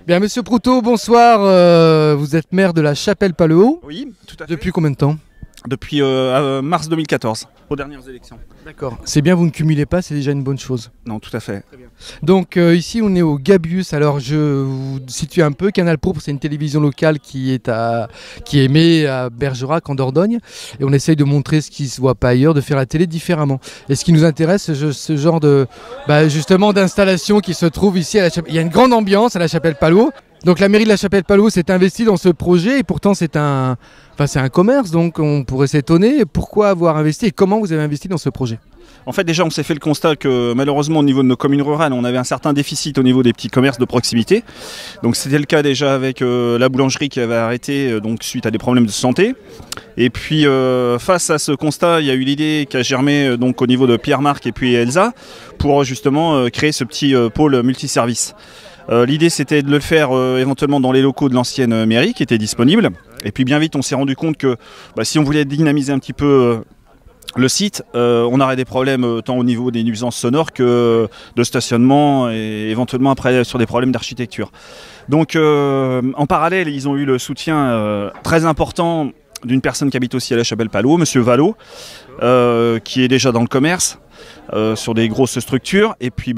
Bien, Monsieur Proutot, bonsoir. Vous êtes maire de la Chapelle-Pallehaut. Oui, tout à fait. Depuis combien de temps? Depuis mars 2014, aux dernières élections. D'accord. C'est bien, vous ne cumulez pas, c'est déjà une bonne chose. Non, tout à fait. Donc ici, on est au Gabius. Alors, je vous situe un peu. Canal Pourpre, c'est une télévision locale qui émet à Bergerac, en Dordogne. Et on essaye de montrer ce qui ne se voit pas ailleurs, de faire la télé différemment. Et ce qui nous intéresse, c'est ce genre de, justement, d'installation qui se trouve ici à la Chapelle. Il y a une grande ambiance à la Chapelle-Pallehaut. Donc la mairie de la Chapelle-Pallehaut s'est investie dans ce projet et pourtant c'est un commerce, donc on pourrait s'étonner. Pourquoi avoir investi et comment vous avez investi dans ce projet? En fait, déjà, on s'est fait le constat que malheureusement, au niveau de nos communes rurales, on avait un certain déficit au niveau des petits commerces de proximité. Donc c'était le cas déjà avec la boulangerie qui avait arrêté donc, suite à des problèmes de santé. Et puis face à ce constat, il y a eu l'idée qui a germé donc, au niveau de Pierre-Marc et puis Elsa pour justement créer ce petit pôle multiservice. L'idée c'était de le faire éventuellement dans les locaux de l'ancienne mairie qui étaient disponibles. Et puis bien vite on s'est rendu compte que si on voulait dynamiser un petit peu le site, on aurait des problèmes tant au niveau des nuisances sonores que de stationnement et éventuellement après sur des problèmes d'architecture. Donc en parallèle ils ont eu le soutien très important d'une personne qui habite aussi à la Chapelle-Pallehaut, Monsieur Vallot, qui est déjà dans le commerce. Sur des grosses structures et puis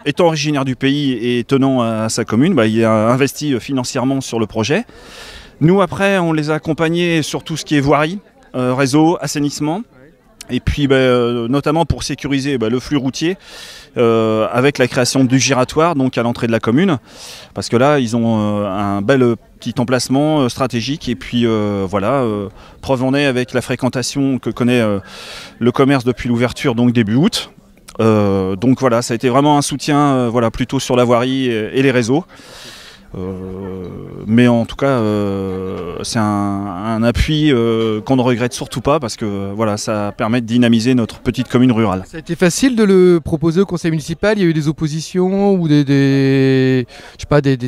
étant originaire du pays et tenant à sa commune, il a investi financièrement sur le projet. Nous après on les a accompagnés sur tout ce qui est voirie, réseau, assainissement et puis notamment pour sécuriser le flux routier avec la création du giratoire donc à l'entrée de la commune parce que là ils ont un bel petit emplacement stratégique et puis preuve en est avec la fréquentation que connaît le commerce depuis l'ouverture donc début août. Donc voilà, ça a été vraiment un soutien plutôt sur la voirie et les réseaux. Mais en tout cas c'est un appui qu'on ne regrette surtout pas parce que ça permet de dynamiser notre petite commune rurale. Ça a été facile de le proposer au conseil municipal? Il y a eu des oppositions ou des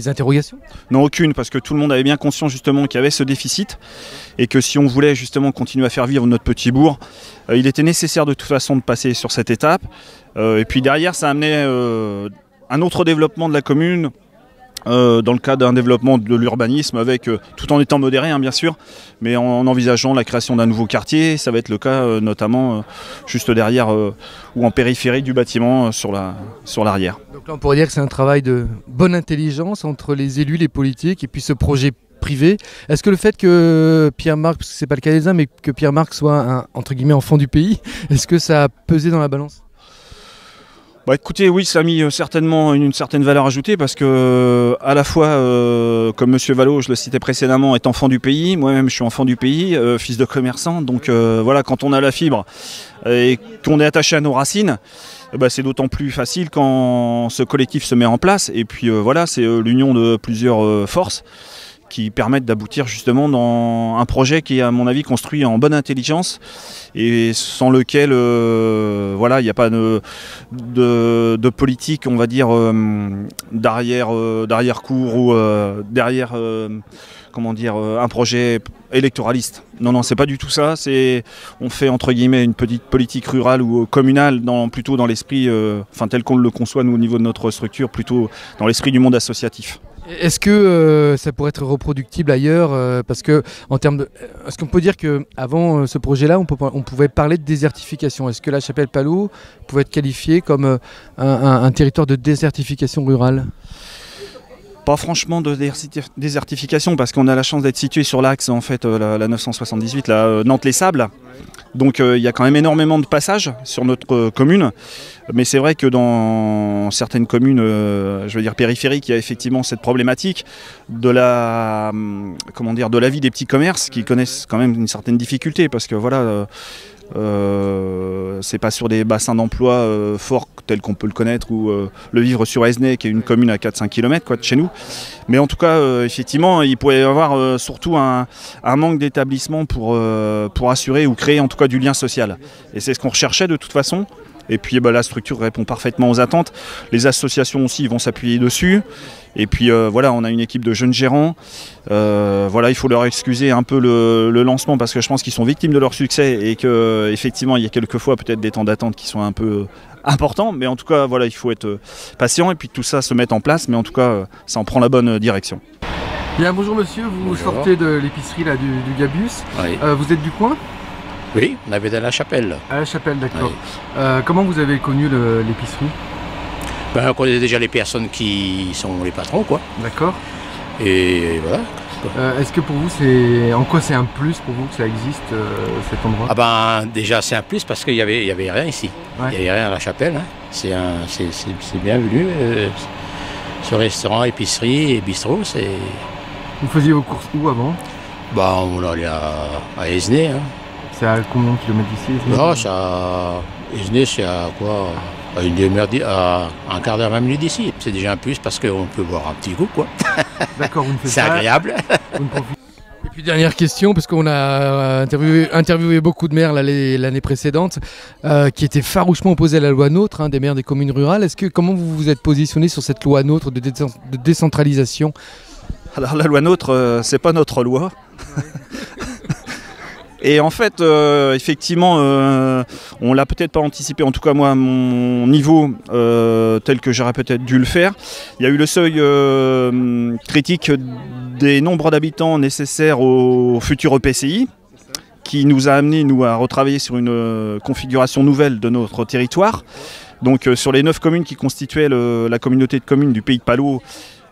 interrogations? Non, aucune, parce que tout le monde avait bien conscience justement qu'il y avait ce déficit et que si on voulait justement continuer à faire vivre notre petit bourg, il était nécessaire de toute façon de passer sur cette étape. Et puis derrière ça amenait un autre développement de la commune. Dans le cadre d'un développement de l'urbanisme tout en étant modéré bien sûr, mais en envisageant la création d'un nouveau quartier. Ça va être le cas notamment juste derrière ou en périphérie du bâtiment sur l'arrière. Donc là on pourrait dire que c'est un travail de bonne intelligence entre les élus, les politiques et puis ce projet privé. Est-ce que le fait que Pierre-Marc, parce que c'est pas le cas des uns, mais que Pierre-Marc soit un entre guillemets enfant du pays, est-ce que ça a pesé dans la balance? Écoutez, oui, ça a mis certainement une certaine valeur ajoutée parce que à la fois, comme Monsieur Vallot, je le citais précédemment, est enfant du pays, moi-même je suis enfant du pays, fils de commerçant, donc quand on a la fibre et qu'on est attaché à nos racines, c'est d'autant plus facile quand ce collectif se met en place et puis c'est l'union de plusieurs forces qui permettent d'aboutir justement dans un projet qui est à mon avis construit en bonne intelligence et sans lequel il n'y a pas de politique on va dire d'arrière-cour ou derrière un projet électoraliste. Non, c'est pas du tout ça, on fait entre guillemets une petite politique rurale ou communale plutôt dans l'esprit tel qu'on le conçoit nous au niveau de notre structure, plutôt dans l'esprit du monde associatif. Est-ce que ça pourrait être reproductible ailleurs parce que est-ce qu'on peut dire qu'avant ce projet-là, on pouvait parler de désertification? Est-ce que la Chapelle-Pallehaut pouvait être qualifiée comme un territoire de désertification rurale? Pas franchement de désertification parce qu'on a la chance d'être situé sur l'axe en fait la 978, la Nantes-les-Sables. Donc il y a quand même énormément de passages sur notre commune. Mais c'est vrai que dans certaines communes, périphériques, il y a effectivement cette problématique de la vie des petits commerces qui connaissent quand même une certaine difficulté parce que c'est pas sur des bassins d'emploi forts tels qu'on peut le connaître ou le vivre sur Esnay qui est une commune à 4-5 km de chez nous, mais en tout cas effectivement il pourrait y avoir surtout un manque d'établissement pour assurer ou créer en tout cas du lien social et c'est ce qu'on recherchait de toute façon Et puis la structure répond parfaitement aux attentes. Les associations aussi vont s'appuyer dessus. Et puis voilà, on a une équipe de jeunes gérants. Voilà, il faut leur excuser un peu le lancement parce que je pense qu'ils sont victimes de leur succès et qu'effectivement il y a quelquefois peut-être des temps d'attente qui sont un peu importants. Mais en tout cas, voilà, il faut être patient et puis tout ça se met en place. Mais en tout cas, ça en prend la bonne direction. Bien, bonjour monsieur, vous sortez de l'épicerie du Gabius. Oui. Vous êtes du coin? Oui, on avait à La Chapelle. À La Chapelle, d'accord. Oui. Comment vous avez connu l'épicerie? Ben, on connaît déjà les personnes qui sont les patrons, quoi. D'accord. Et voilà. Est-ce que pour vous, en quoi c'est un plus pour vous que ça existe, cet endroit? Ah ben, déjà c'est un plus parce qu'il y avait rien ici. Ouais. Il n'y avait rien à La Chapelle. Hein. C'est bienvenu. Ce restaurant, épicerie et bistrot, c'est... Vous faisiez vos courses où avant? Ben, on allait à Esnay. Hein. C'est à combien de kilomètres d'ici? Non, Esnay, c'est à quoi? À une demi-heure, à un quart d'heure, 20 minutes d'ici. C'est déjà un plus parce qu'on peut boire un petit coup, quoi. D'accord, vous ne faites c'est pas. agréable. Vous ne profitez. Et puis dernière question, parce qu'on a interviewé beaucoup de maires l'année précédente, qui étaient farouchement opposés à la loi NOTRe, hein, des maires des communes rurales. Comment vous vous êtes positionné sur cette loi NOTRe de décentralisation? Alors la loi NOTRe, c'est pas notre loi. Ouais. Et en fait, effectivement, on l'a peut-être pas anticipé, en tout cas moi à mon niveau, tel que j'aurais peut-être dû le faire. Il y a eu le seuil critique des nombres d'habitants nécessaires au futur EPCI, qui nous a amené à retravailler sur une configuration nouvelle de notre territoire. Donc sur les 9 communes qui constituaient la communauté de communes du Pays de Palau,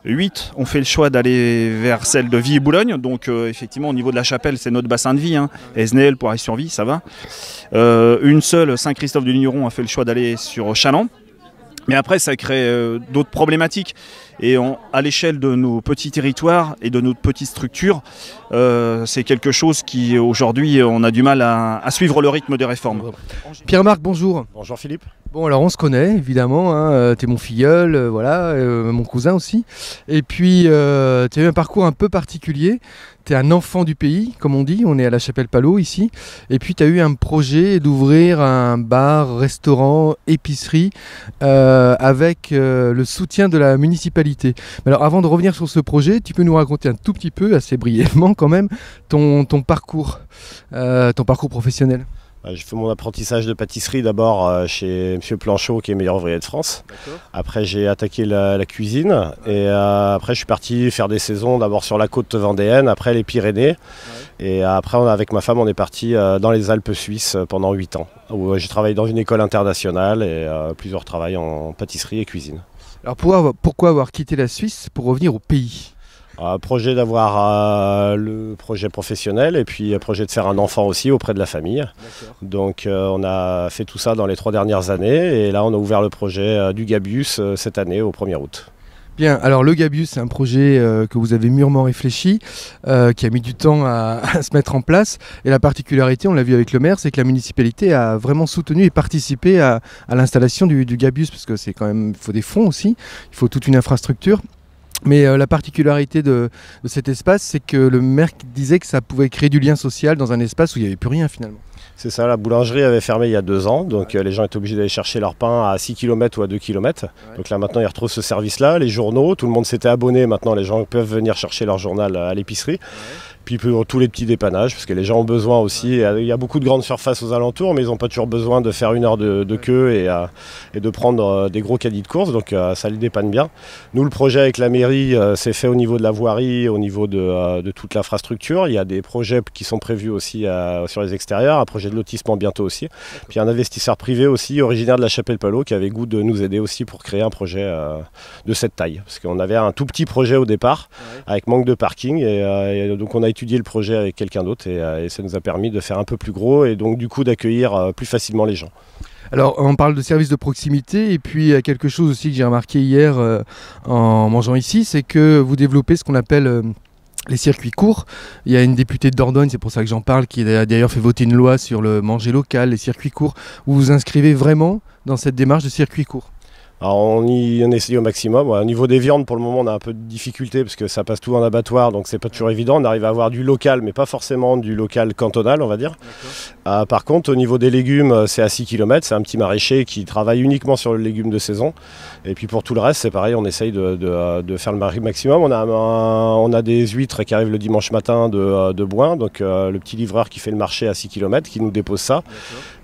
8 ont fait le choix d'aller vers celle de Vie et Boulogne. Donc effectivement au niveau de La Chapelle, c'est notre bassin de vie. Hein. Esnel, Poiré-sur-Vie, ça va. Une seule, Saint-Christophe-du-Ligneron, a fait le choix d'aller sur Chaland. Mais après, ça crée d'autres problématiques. Et à l'échelle de nos petits territoires et de notre petite structure, c'est quelque chose qui, aujourd'hui, on a du mal à suivre le rythme des réformes. Pierre-Marc, bonjour. Bonjour Philippe. Bon, alors on se connaît, évidemment. Hein, t'es mon filleul, voilà, mon cousin aussi. Et puis, tu as eu un parcours un peu particulier. Tu es un enfant du pays, comme on dit, on est à La Chapelle-Palau ici. Et puis tu as eu un projet d'ouvrir un bar, restaurant, épicerie avec le soutien de la municipalité. Mais alors avant de revenir sur ce projet, tu peux nous raconter un tout petit peu, assez brièvement quand même, ton parcours professionnel. J'ai fait mon apprentissage de pâtisserie d'abord chez M. Planchot, qui est meilleur ouvrier de France. Après, j'ai attaqué la cuisine et après, je suis parti faire des saisons d'abord sur la côte vendéenne, après les Pyrénées. Ouais. Et après, avec ma femme, on est parti dans les Alpes suisses pendant 8 ans, où j'ai travaillé dans une école internationale et plusieurs travails en pâtisserie et cuisine. Alors pourquoi avoir quitté la Suisse pour revenir au pays ? Projet d'avoir le projet professionnel et puis projet de faire un enfant aussi auprès de la famille. Donc on a fait tout ça dans les 3 dernières années et là on a ouvert le projet du Gabius cette année au 1er août. Bien, alors le Gabius, c'est un projet que vous avez mûrement réfléchi, qui a mis du temps à se mettre en place. Et la particularité, on l'a vu avec le maire, c'est que la municipalité a vraiment soutenu et participé à l'installation du Gabius, parce que c'est quand même, il faut des fonds aussi, il faut toute une infrastructure. Mais la particularité de cet espace, c'est que le maire disait que ça pouvait créer du lien social dans un espace où il n'y avait plus rien finalement. C'est ça, la boulangerie avait fermé il y a 2 ans, donc les gens étaient obligés d'aller chercher leur pain à 6 km ou à 2 km. Ouais. Donc là maintenant ils retrouvent ce service-là, les journaux, tout le monde s'était abonné, maintenant les gens peuvent venir chercher leur journal à l'épicerie. Ouais. Puis pour tous les petits dépannages, parce que les gens ont besoin aussi, il y a beaucoup de grandes surfaces aux alentours, mais ils n'ont pas toujours besoin de faire 1 heure de queue et de prendre des gros caddies de course, donc ça les dépanne bien. Nous, le projet avec la mairie, c'est fait au niveau de la voirie, au niveau de toute l'infrastructure. Il y a des projets qui sont prévus aussi sur les extérieurs, un projet de lotissement bientôt aussi. Puis un investisseur privé aussi, originaire de La Chapelle-Palau, qui avait goût de nous aider aussi pour créer un projet de cette taille. Parce qu'on avait un tout petit projet au départ, avec manque de parking, et donc on a étudié le projet avec quelqu'un d'autre et ça nous a permis de faire un peu plus gros et donc du coup d'accueillir plus facilement les gens. Alors on parle de services de proximité et puis quelque chose aussi que j'ai remarqué hier en mangeant ici, c'est que vous développez ce qu'on appelle les circuits courts. Il y a une députée de Dordogne, c'est pour ça que j'en parle, qui a d'ailleurs fait voter une loi sur le manger local, les circuits courts. Vous vous inscrivez vraiment dans cette démarche de circuits courts? Alors on essaye au maximum. Ouais, au niveau des viandes, pour le moment, on a un peu de difficulté parce que ça passe tout en abattoir, donc c'est pas toujours évident. On arrive à avoir du local, mais pas forcément du local cantonal, on va dire. Par contre, au niveau des légumes, c'est à 6 km. C'est un petit maraîcher qui travaille uniquement sur le légume de saison. Et puis pour tout le reste, c'est pareil, on essaye de faire le maximum. On a des huîtres qui arrivent le dimanche matin de Boin, donc le petit livreur qui fait le marché à 6 km, qui nous dépose ça.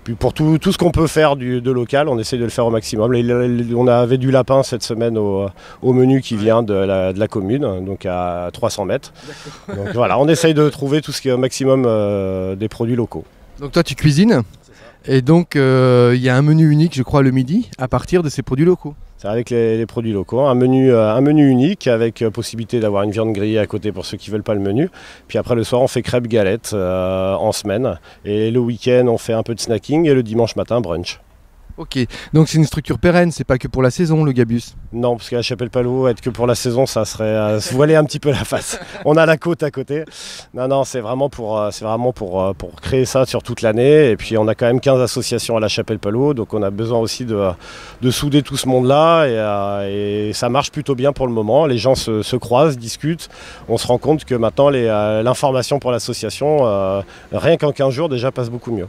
Puis pour tout ce qu'on peut faire de local, on essaye de le faire au maximum. On avait du lapin cette semaine au menu qui vient de la commune, donc à 300 mètres. Donc voilà, on essaye de trouver tout ce qui est au maximum des produits locaux. Donc toi tu cuisines et donc il y a un menu unique je crois le midi à partir de ces produits locaux. C'est avec les produits locaux, un menu unique avec possibilité d'avoir une viande grillée à côté pour ceux qui ne veulent pas le menu. Puis après le soir on fait crêpes galettes en semaine et le week-end on fait un peu de snacking et le dimanche matin brunch. Ok, donc c'est une structure pérenne, c'est pas que pour la saison le Gabius? Non, parce qu'à la Chapelle-Palot, être que pour la saison, ça serait se voiler un petit peu la face. On a la côte à côté. Non, c'est vraiment pour créer ça sur toute l'année. Et puis on a quand même 15 associations à la Chapelle-Palot, donc on a besoin aussi de souder tout ce monde-là. Et ça marche plutôt bien pour le moment. Les gens se croisent, discutent. On se rend compte que maintenant l'information pour l'association, rien qu'en 15 jours déjà, passe beaucoup mieux.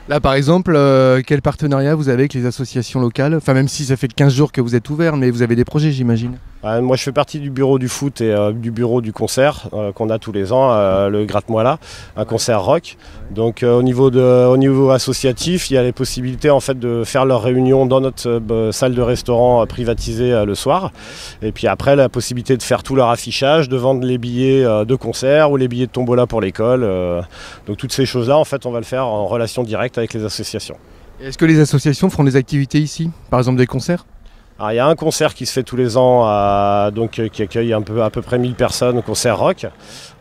Là par exemple, quel partenariat vous avez avec les associations locales? Enfin même si ça fait 15 jours que vous êtes ouvert, mais vous avez des projets j'imagine. Moi je fais partie du bureau du foot et du bureau du concert qu'on a tous les ans, le Gratte-moi là, un concert rock. Donc au niveau associatif, il y a les possibilités en fait de faire leurs réunions dans notre salle de restaurant privatisée le soir. Et puis après la possibilité de faire tout leur affichage, de vendre les billets de concert ou les billets de tombola pour l'école. Donc toutes ces choses-là en fait on va le faire en relation directe avec les associations. Est-ce que les associations feront des activités ici? Par exemple des concerts? Alors, il y a un concert qui se fait tous les ans, qui accueille à peu près 1000 personnes, concert rock.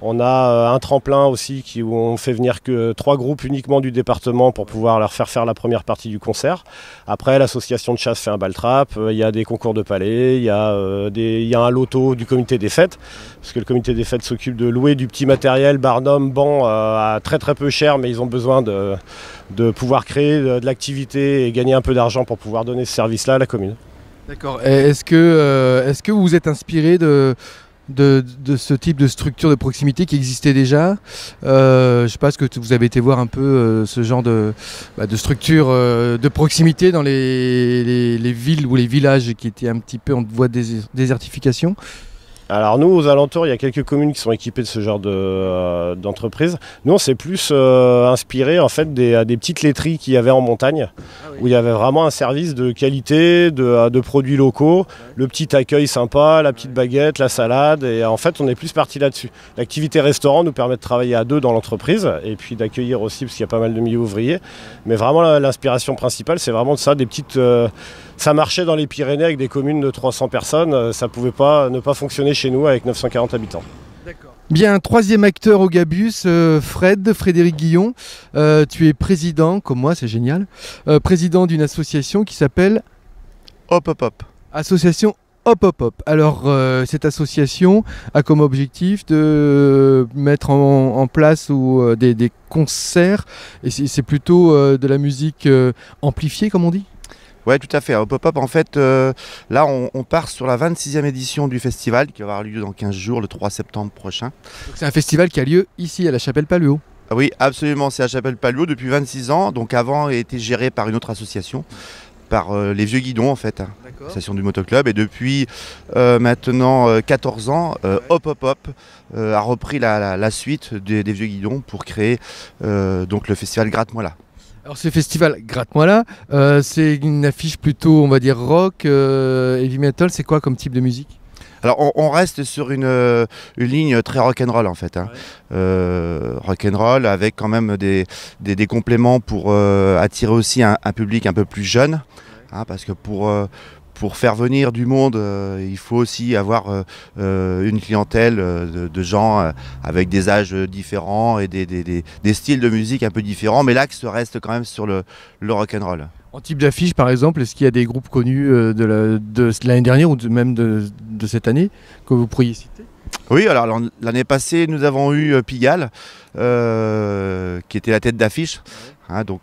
On a un tremplin aussi où on fait venir que 3 groupes uniquement du département pour pouvoir leur faire la première partie du concert. Après, l'association de chasse fait un bal trap, il y a des concours de palais, il y a un loto du comité des fêtes, parce que le comité des fêtes s'occupe de louer du petit matériel, barnum, banc, à très très peu cher, mais ils ont besoin de pouvoir créer de l'activité et gagner un peu d'argent pour pouvoir donner ce service-là à la commune. D'accord. Est-ce que vous vous êtes inspiré de ce type de structure de proximité qui existait déjà? Je sais pas, est-ce que vous avez été voir un peu ce genre de structure de proximité dans les villes ou les villages qui étaient un petit peu en voie de désertification? Alors nous, aux alentours, il y a quelques communes qui sont équipées de ce genre d'entreprise. Nous, on s'est plus inspiré en fait des petites laiteries qu'il y avait en montagne, où il y avait vraiment un service de qualité, de produits locaux, le petit accueil sympa, la petite baguette, la salade. Et en fait, on est plus parti là-dessus. L'activité restaurant nous permet de travailler à 2 dans l'entreprise et puis d'accueillir aussi, parce qu'il y a pas mal de milieux ouvriers. Mais vraiment, l'inspiration principale, c'est vraiment de ça, des petites... Ça marchait dans les Pyrénées avec des communes de 300 personnes, ça ne pouvait pas ne pas fonctionner chez nous avec 940 habitants. D'accord. Bien, 3e acteur au Gabius, Frédéric Guillon. Tu es président, comme moi, c'est génial, président d'une association qui s'appelle Hop Hop Hop. Association Hop Hop Hop. Alors, cette association a comme objectif de mettre en place des concerts, et c'est plutôt de la musique amplifiée, comme on dit? Ouais, tout à fait. Hop Hop Hop, en fait, là, on part sur la 26e édition du festival qui va avoir lieu dans 15 jours, le 3 septembre prochain. C'est un festival qui a lieu ici, à la Chapelle-Palluau. Oui, absolument, c'est à Chapelle-Palluau depuis 26 ans. Donc avant, il a été géré par une autre association, par les Vieux Guidons, en fait, l'association du motoclub. Et depuis maintenant 14 ans, Hop Hop Hop a repris la suite des Vieux Guidons pour créer donc le festival Gratte-moi là. Alors ce festival Gratte-moi là, c'est une affiche plutôt, on va dire, rock, heavy metal. C'est quoi comme type de musique? Alors on reste sur une ligne très rock'n'roll en fait. Rock'n'roll avec quand même des compléments pour attirer aussi un public un peu plus jeune. Parce que pour faire venir du monde, il faut aussi avoir une clientèle de gens avec des âges différents et des styles de musique un peu différents, mais l'axe reste quand même sur le rock'n'roll. En type d'affiche par exemple, est-ce qu'il y a des groupes connus de l'année dernière ou même de cette année que vous pourriez citer? Oui, alors l'année passée nous avons eu Pigalle qui était la tête d'affiche. Hein, donc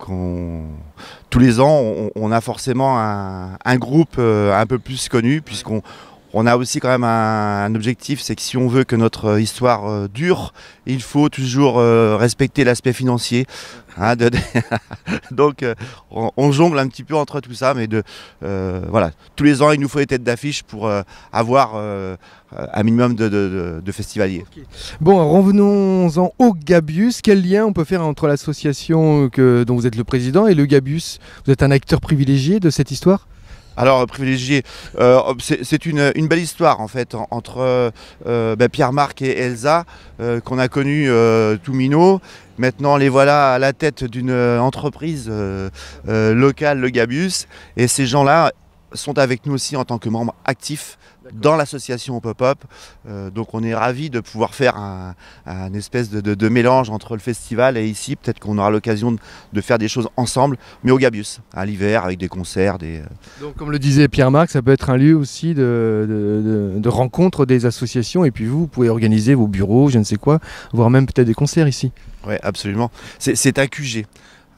tous les ans, on a forcément un groupe un peu plus connu, puisqu'on a aussi quand même un objectif, c'est que si on veut que notre histoire dure, il faut toujours respecter l'aspect financier. Hein, donc on jongle un petit peu entre tout ça, mais voilà, tous les ans il nous faut des têtes d'affiche pour avoir un minimum de festivaliers. Okay. Bon, revenons-en au Gabius. Quel lien on peut faire entre l'association dont vous êtes le président et le Gabius? Vous êtes un acteur privilégié de cette histoire? Alors privilégié, c'est une belle histoire en fait entre Pierre-Marc et Elsa qu'on a connu tout minot. Maintenant les voilà à la tête d'une entreprise locale, le Gabius, et ces gens-là sont avec nous aussi en tant que membres actifs dans l'association Pop-Up. Donc on est ravis de pouvoir faire un espèce de mélange entre le festival et ici. Peut-être qu'on aura l'occasion de faire des choses ensemble, mais au Gabius, à l'hiver, avec des concerts. Donc comme le disait Pierre-Marc, ça peut être un lieu aussi de rencontre des associations, et puis vous pouvez organiser vos bureaux, je ne sais quoi, voire même peut-être des concerts ici. Oui, absolument. C'est un QG.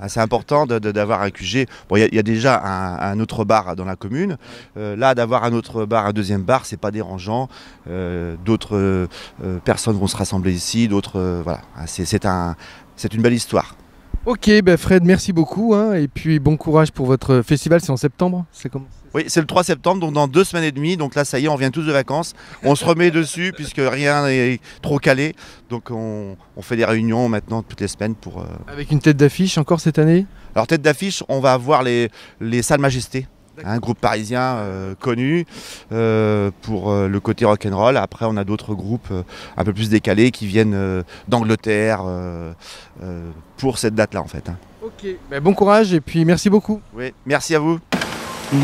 C'est important d'avoir un QG. Bon, il y a déjà un autre bar dans la commune. Là, d'avoir un autre bar, un deuxième bar, c'est pas dérangeant. D'autres personnes vont se rassembler ici. D'autres, voilà. C'est une belle histoire. Ok, ben Fred, merci beaucoup. Hein, et puis bon courage pour votre festival. C'est en septembre? Oui, c'est le 3 septembre, donc dans 2 semaines et demie. Donc là, ça y est, on vient tous de vacances. On se remet dessus puisque rien n'est trop calé. Donc on fait des réunions maintenant toutes les semaines pour... Avec une tête d'affiche encore cette année? Alors tête d'affiche, on va avoir les Salles Majestés. Un groupe parisien connu pour le côté rock'n'roll. Après, on a d'autres groupes un peu plus décalés qui viennent d'Angleterre pour cette date-là en fait. Hein. Ok, ben bon courage et puis merci beaucoup. Oui, merci à vous. No.